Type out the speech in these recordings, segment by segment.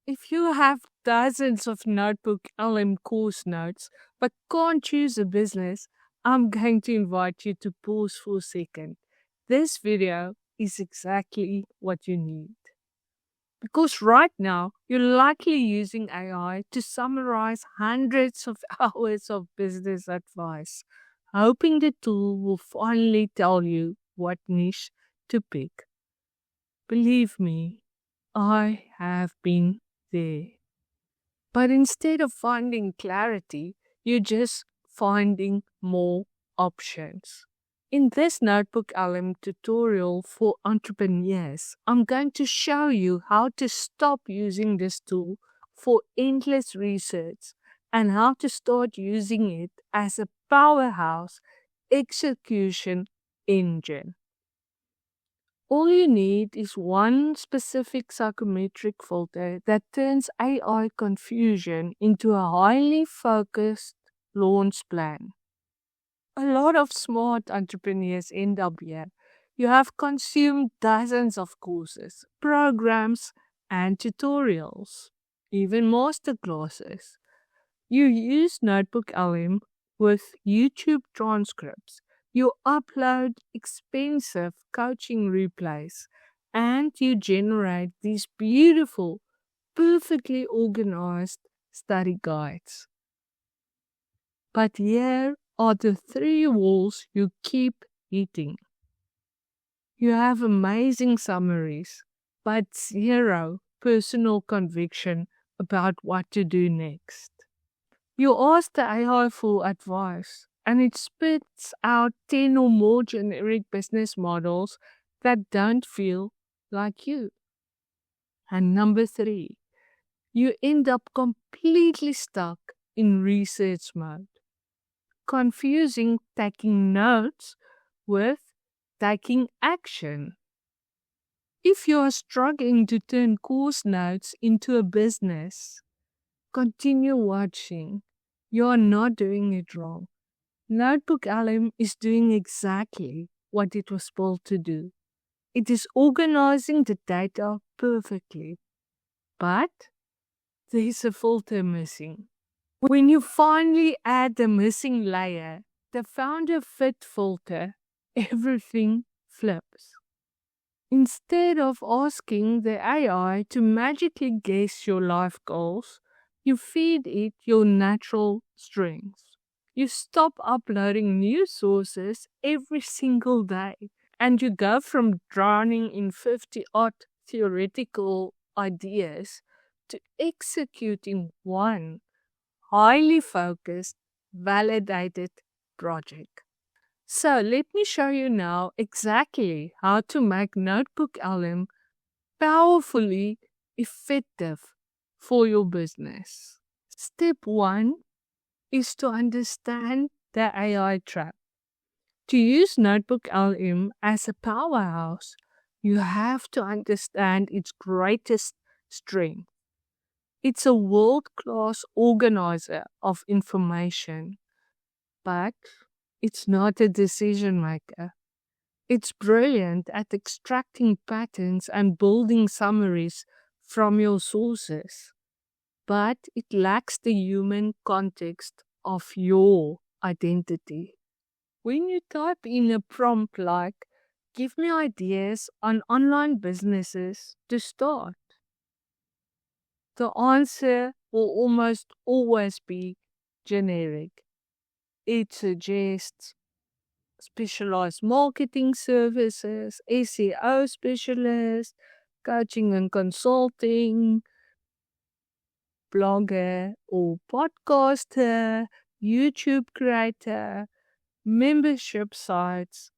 If you have dozens of NotebookLM course notes but can't choose a business, I'm going to invite you to pause for a second. This video is exactly what you need. Because right now, you're likely using AI to summarize hundreds of hours of business advice, hoping the tool will finally tell you what niche to pick. Believe me, I have been there. But instead of finding clarity, you're just finding more options. In this NotebookLM tutorial for entrepreneurs, I'm going to show you how to stop using this tool for endless research and how to start using it as a powerhouse execution engine. All you need is one specific psychometric filter that turns AI confusion into a highly focused launch plan. A lot of smart entrepreneurs end up here. You have consumed dozens of courses, programs, and tutorials, even masterclasses. You use NotebookLM with YouTube transcripts. You upload expensive coaching replays and you generate these beautiful, perfectly organized study guides. But here are the three walls you keep hitting. You have amazing summaries, but zero personal conviction about what to do next. You ask the AI for advice, and it spits out 10 or more generic business models that don't feel like you. And number 3, you end up completely stuck in research mode, confusing taking notes with taking action. If you are struggling to turn course notes into a business, continue watching. You are not doing it wrong. NotebookLM is doing exactly what it was built to do. It is organizing the data perfectly. But there is a filter missing. When you finally add the missing layer, the founder fit filter, everything flips. Instead of asking the AI to magically guess your life goals, you feed it your natural strengths. You stop uploading new sources every single day, and you go from drowning in 50 odd theoretical ideas to executing one highly focused, validated project. So let me show you now exactly how to make NotebookLM powerfully effective for your business. Step 1 is to understand the AI trap. To use NotebookLM as a powerhouse, you have to understand its greatest strength. It's a world-class organizer of information, but it's not a decision maker. It's brilliant at extracting patterns and building summaries from your sources, but it lacks the human context of your identity. When you type in a prompt like, "Give me ideas on online businesses to start," the answer will almost always be generic. It suggests specialized marketing services, SEO specialists, coaching and consulting, blogger or podcaster, YouTube creator, membership sites,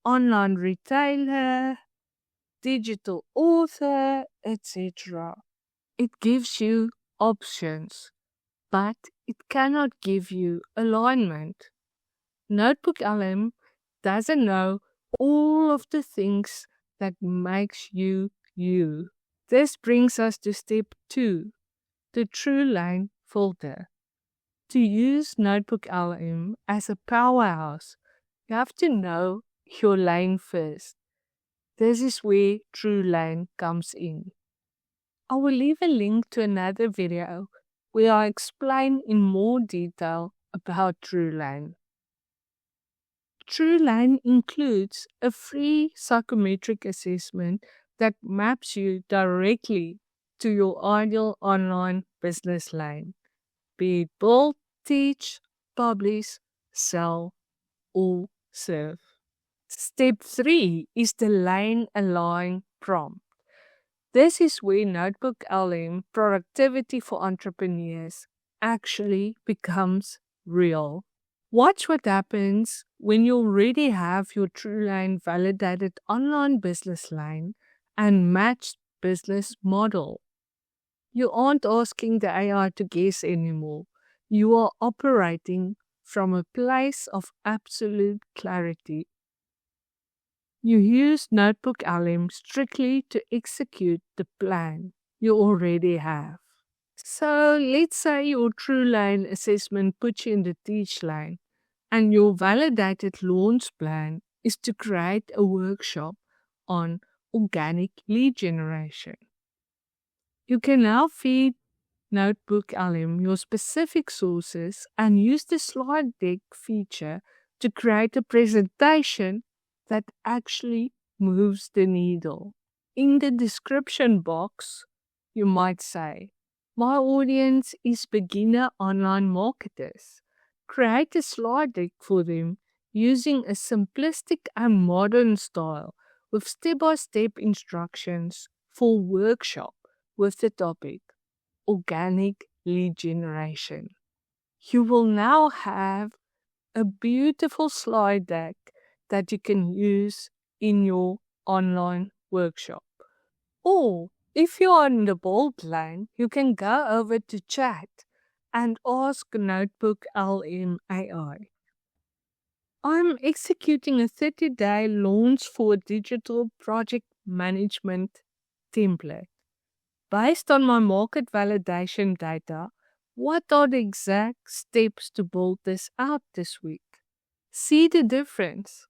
online retailer, digital author, etc. It gives you options, but it cannot give you alignment. NotebookLM doesn't know all of the things that makes you you. This brings us to step 2, the TrueLane filter. To use NotebookLM as a powerhouse, you have to know your lane first. This is where TrueLane comes in. I will leave a link to another video where I explain in more detail about TrueLane. TrueLane includes a free psychometric assessment that maps you directly to your ideal online business lane, be it build, teach, publish, sell, or serve. Step 3 is the lane align prompt. This is where NotebookLM productivity for entrepreneurs actually becomes real. Watch what happens when you already have your TrueLane validated online business line and matched business model. You aren't asking the AI to guess anymore. You are operating from a place of absolute clarity. You use NotebookLM strictly to execute the plan you already have. So let's say your TrueLane assessment puts you in the teach lane, and your validated launch plan is to create a workshop on organic lead generation. You can now feed NotebookLM your specific sources and use the slide deck feature to create a presentation that actually moves the needle. In the description box, you might say, my audience is beginner online marketers. Create a slide deck for them using a simplistic and modern style with step-by-step instructions for workshop with the topic organic lead generation. You will now have a beautiful slide deck that you can use in your online workshop. Or if you are in the bold line, you can go over to chat and ask NotebookLM AI. I'm executing a 30-day launch for a digital project management template. Based on my market validation data, what are the exact steps to build this out this week? See the difference?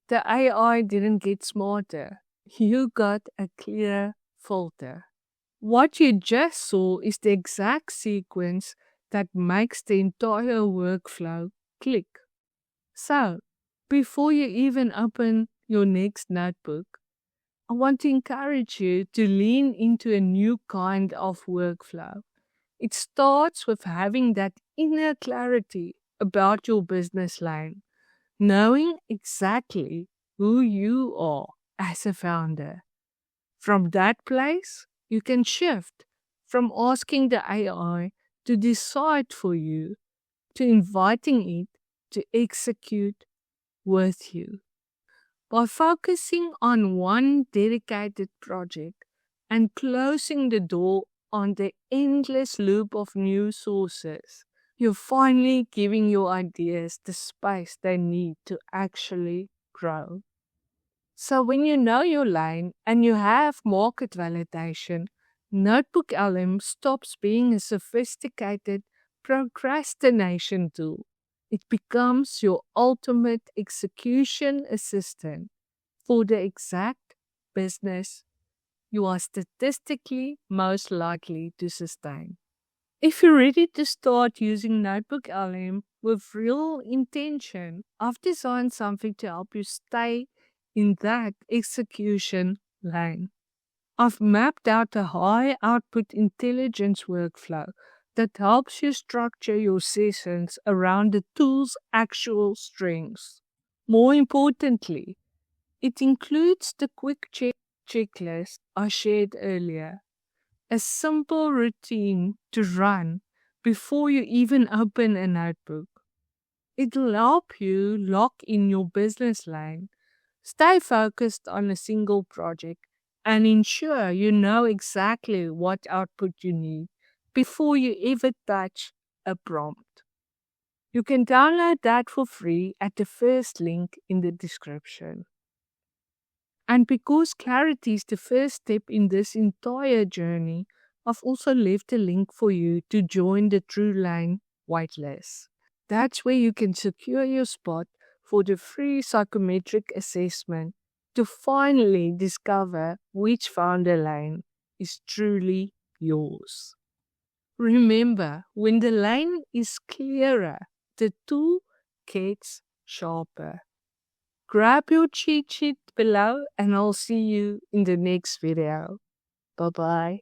The AI didn't get smarter. You got a clearer filter. What you just saw is the exact sequence that makes the entire workflow click. So, before you even open your next notebook, I want to encourage you to lean into a new kind of workflow. It starts with having that inner clarity about your business line, knowing exactly who you are as a founder. From that place, you can shift from asking the AI to decide for you to inviting it to execute with you. By focusing on one dedicated project and closing the door on the endless loop of new sources, you're finally giving your ideas the space they need to actually grow. So when you know your lane and you have market validation, NotebookLM stops being a sophisticated procrastination tool. It becomes your ultimate execution assistant for the exact business you are statistically most likely to sustain. If you're ready to start using NotebookLM with real intention, I've designed something to help you stay in that execution lane. I've mapped out a high output intelligence workflow that helps you structure your sessions around the tool's actual strengths. More importantly, it includes the quick checklist I shared earlier, a simple routine to run before you even open a notebook. It'll help you lock in your business lane, stay focused on a single project, and ensure you know exactly what output you need before you ever touch a prompt. You can download that for free at the first link in the description. And because clarity is the first step in this entire journey, I've also left a link for you to join the TrueLane waitlist. That's where you can secure your spot for the free psychometric assessment to finally discover which founder lane is truly yours. Remember, when the lane is clearer, the tool gets sharper. Grab your cheat sheet below and I'll see you in the next video. Bye-bye.